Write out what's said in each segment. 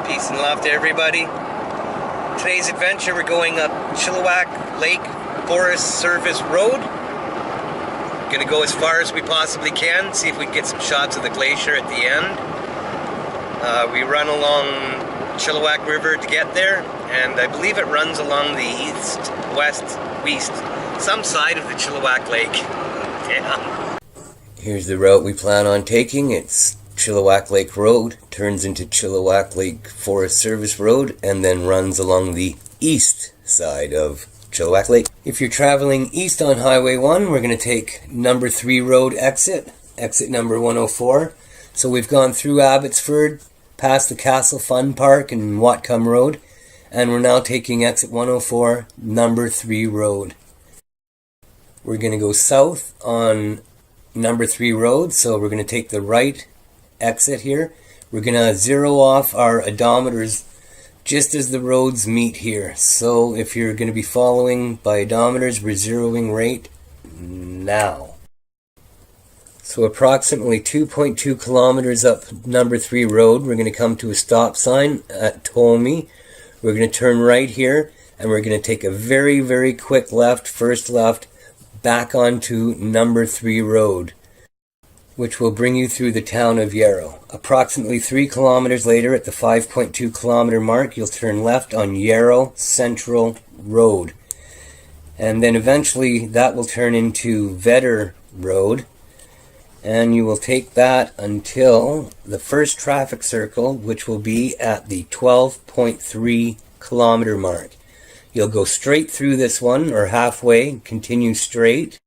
Peace and love to everybody. Today's adventure, we're going up Chilliwack Lake Forest Service Road. Gonna go as far as we possibly can, see if we can get some shots of the glacier at the end. We run along Chilliwack River to get there, and I believe it runs along the east, west, some side of the Chilliwack Lake. Yeah. Here's the route we plan on taking. It's Chilliwack Lake Road, turns into Chilliwack Lake Forest Service Road, and then runs along the east side of Chilliwack Lake. If you're traveling east on Highway 1, we're going to take number 3 road exit number 104. So we've gone through Abbotsford, past the Castle Fun Park and Whatcom Road, and we're now taking exit 104, number 3 road. We're going to go south on number 3 road, so we're going to take the right exit here. We're going to zero off our odometers just as the roads meet here. So if you're going to be following by odometers, we're zeroing right now. So approximately 2.2 kilometers up number 3 road, we're going to come to a stop sign at Tommy. We're going to turn right here, and we're going to take a very, very quick left, first left, back onto number 3 road, which will bring you through the town of Yarrow. Approximately 3 kilometers later, at the 5.2 kilometer mark, you'll turn left on Yarrow Central Road. And then eventually that will turn into Vedder Road, and you will take that until the first traffic circle, which will be at the 12.3 kilometer mark. You'll go straight through this one, or halfway, continue straight.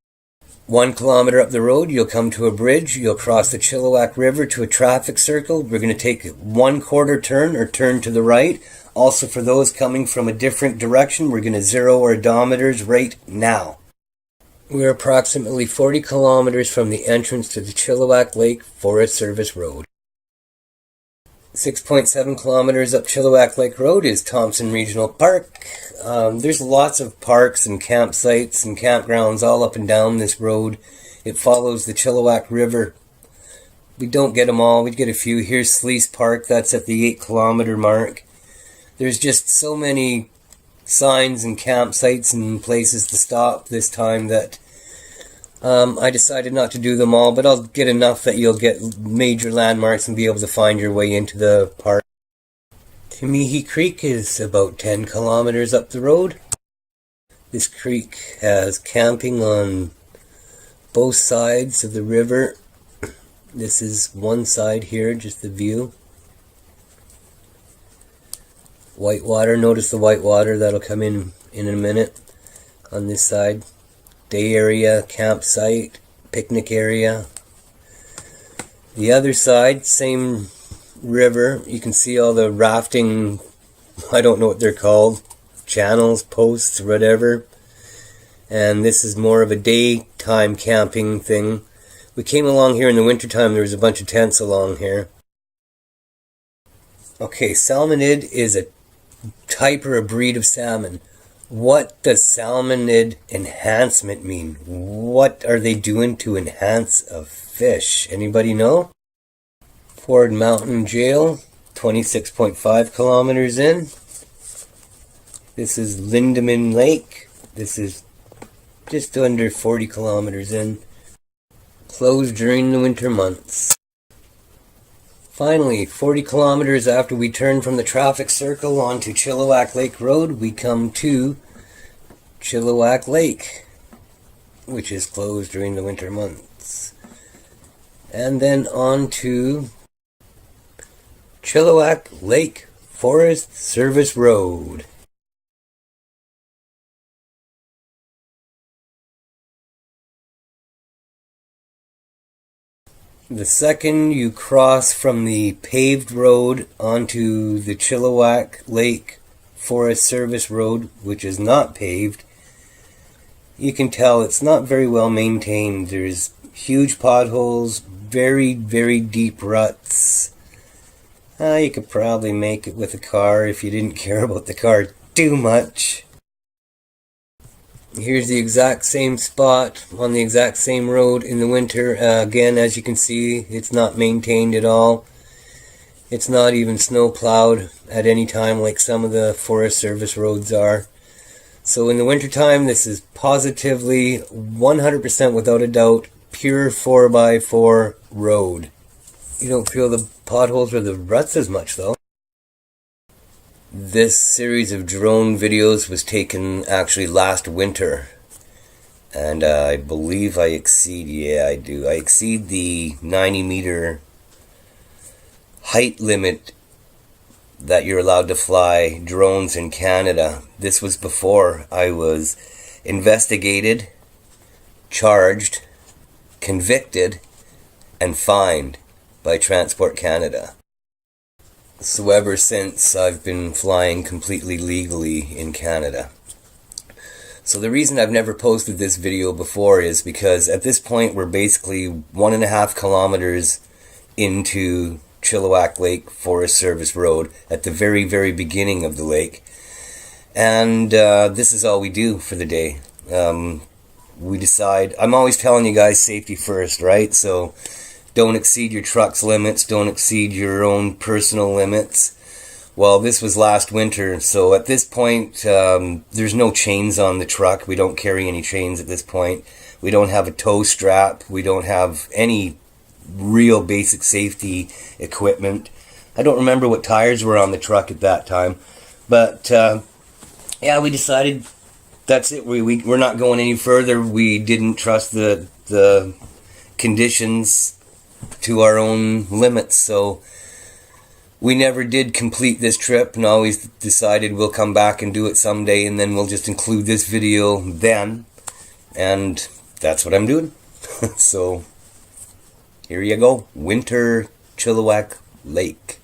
1 kilometer up the road, you'll come to a bridge. You'll cross the Chilliwack River to a traffic circle. We're going to take a 1/4 turn, or turn to the right. Also, for those coming from a different direction, we're going to zero our odometers right now. We're approximately 40 kilometers from the entrance to the Chilliwack Lake Forest Service Road. 6.7 kilometers up Chilliwack Lake Road is Thompson Regional Park. There's lots of parks and campsites and campgrounds all up and down this road. It follows the Chilliwack River. We don't get them all, we get a few. Here's Sleece Park, that's at the 8 kilometer mark. There's just so many signs and campsites and places to stop this time that I decided not to do them all, but I'll get enough that you'll get major landmarks and be able to find your way into the park. Tamihi Creek is about 10 kilometers up the road. This creek has camping on both sides of the river. This is one side here, just the view. Whitewater, notice the whitewater, that'll come in a minute on this side. Day area, campsite, picnic area. The other side, same river. You can see all the rafting, I don't know what they're called, channels, posts, whatever. And this is more of a daytime camping thing. We came along here in the wintertime, there was a bunch of tents along here. Okay, salmonid is a type or a breed of salmon. What does salmonid enhancement mean? What are they doing to enhance a fish? Anybody know? Ford Mountain Jail, 26.5 kilometers in. This is Lindeman Lake. This is just under 40 kilometers in. Closed during the winter months. Finally, 40 kilometers after we turn from the traffic circle onto Chilliwack Lake Road, we come to Chilliwack Lake, which is closed during the winter months. And then on to Chilliwack Lake Forest Service Road. The second you cross from the paved road onto the Chilliwack Lake Forest Service Road, which is not paved, you can tell it's not very well maintained. There's huge potholes, very, very deep ruts. You could probably make it with a car if you didn't care about the car too much. Here's the exact same spot on the exact same road in the winter. Again, as you can see, it's not maintained at all. It's not even snow plowed at any time like some of the Forest Service roads are. So in the wintertime, this is positively 100% without a doubt pure 4x4 road. You don't feel the potholes or the ruts as much though. This series of drone videos was taken actually last winter. And I believe I exceed, yeah I do, I exceed the 90-meter height limit that you're allowed to fly drones in Canada. This was before I was investigated, charged, convicted, and fined by Transport Canada. So ever since, I've been flying completely legally in Canada. So the reason I've never posted this video before is because at this point we're basically 1.5 kilometers into Chilliwack Lake Forest Service Road at the very, very beginning of the lake. And this is all we do for the day. We decide, I'm always telling you guys safety first, right? So don't exceed your truck's limits, don't exceed your own personal limits. Well, this was last winter, so at this point, there's no chains on the truck. We don't carry any chains at this point. We don't have a tow strap. We don't have any real basic safety equipment. I don't remember what tires were on the truck at that time. But, yeah, we decided that's it. We're not going any further. We didn't trust the conditions to our own limits, so we never did complete this trip and always decided we'll come back and do it someday, and then we'll just include this video then, and that's what I'm doing. So here you go, winter Chilliwack Lake.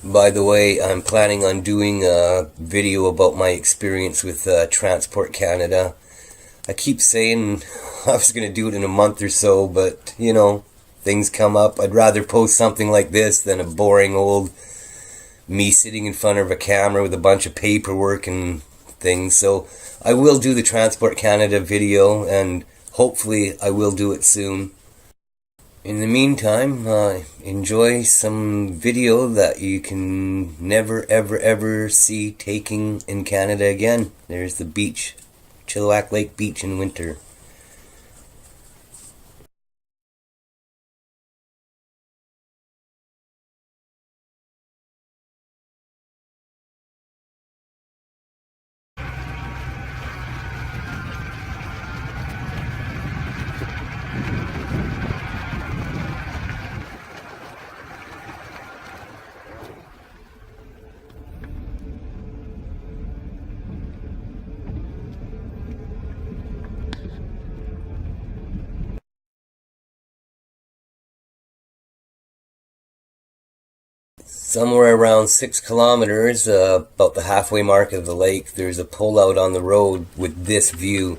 By the way, I'm planning on doing a video about my experience with Transport Canada. I keep saying I was going to do it in a month or so, but, you know, things come up. I'd rather post something like this than a boring old me sitting in front of a camera with a bunch of paperwork and things. So I will do the Transport Canada video, and hopefully I will do it soon. In the meantime, enjoy some video that you can never ever ever see taking in Canada again. There's the beach. Chilliwack Lake Beach in winter. Somewhere around 6 kilometers, about the halfway mark of the lake, there's a pullout on the road with this view.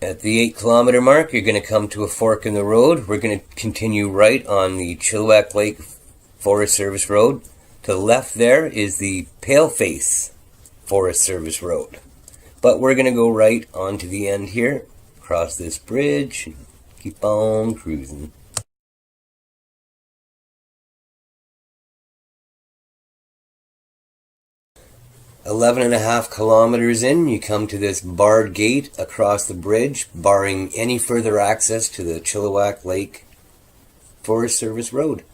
At the 8 kilometer mark, you're going to come to a fork in the road. We're going to continue right on the Chilliwack Lake Forest Service Road. To the left there is the Paleface Forest Service Road. But we're going to go right on to the end here, cross this bridge, and keep on cruising. 11.5 kilometers in, you come to this barred gate across the bridge, barring any further access to the Chilliwack Lake Forest Service Road.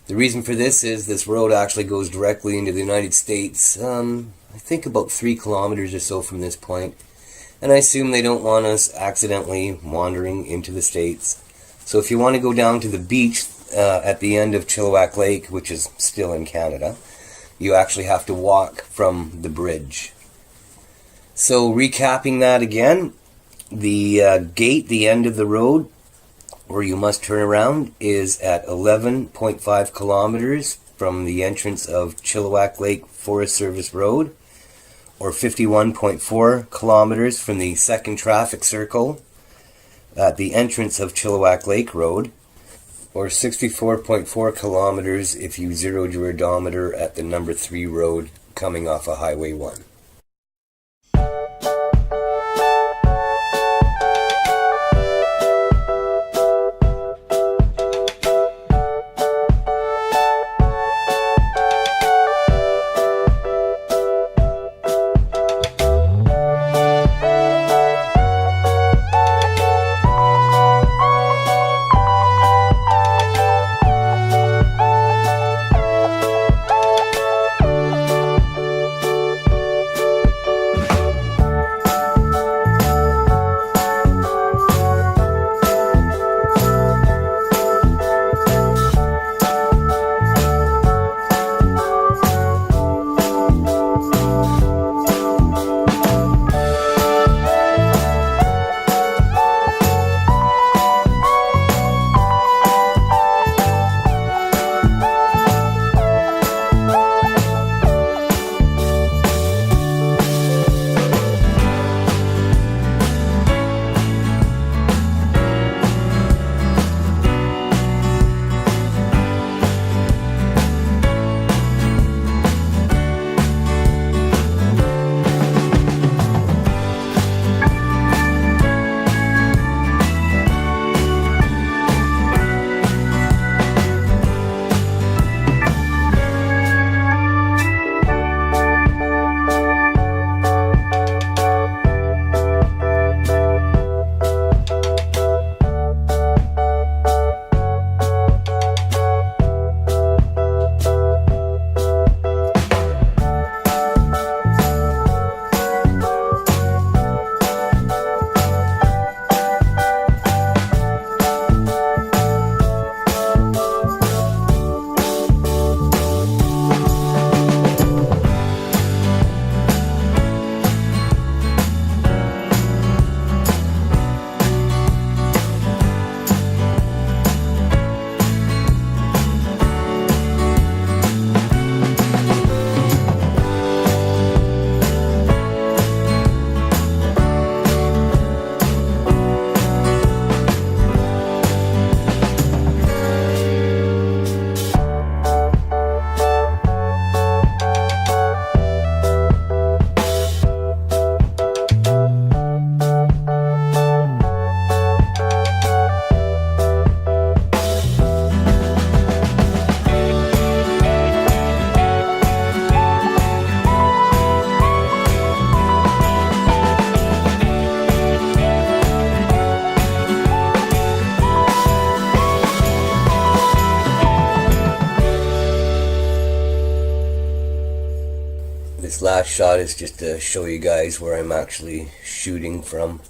The reason for this is this road actually goes directly into the United States, I think about 3 kilometers or so from this point. And I assume they don't want us accidentally wandering into the States. So if you want to go down to the beach at the end of Chilliwack Lake, which is still in Canada, you actually have to walk from the bridge. So recapping that again, the gate, the end of the road, where you must turn around, is at 11.5 kilometers from the entrance of Chilliwack Lake Forest Service Road, or 51.4 kilometers from the second traffic circle at the entrance of Chilliwack Lake Road, or 64.4 kilometers if you zeroed your odometer at the number 3 road coming off of Highway 1. This last shot is just to show you guys where I'm actually shooting from.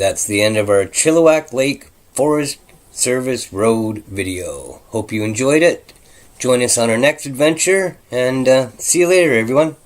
that's the end of our Chilliwack Lake Forest Service Road video. Hope you enjoyed it. Join us on our next adventure, and see you later, everyone.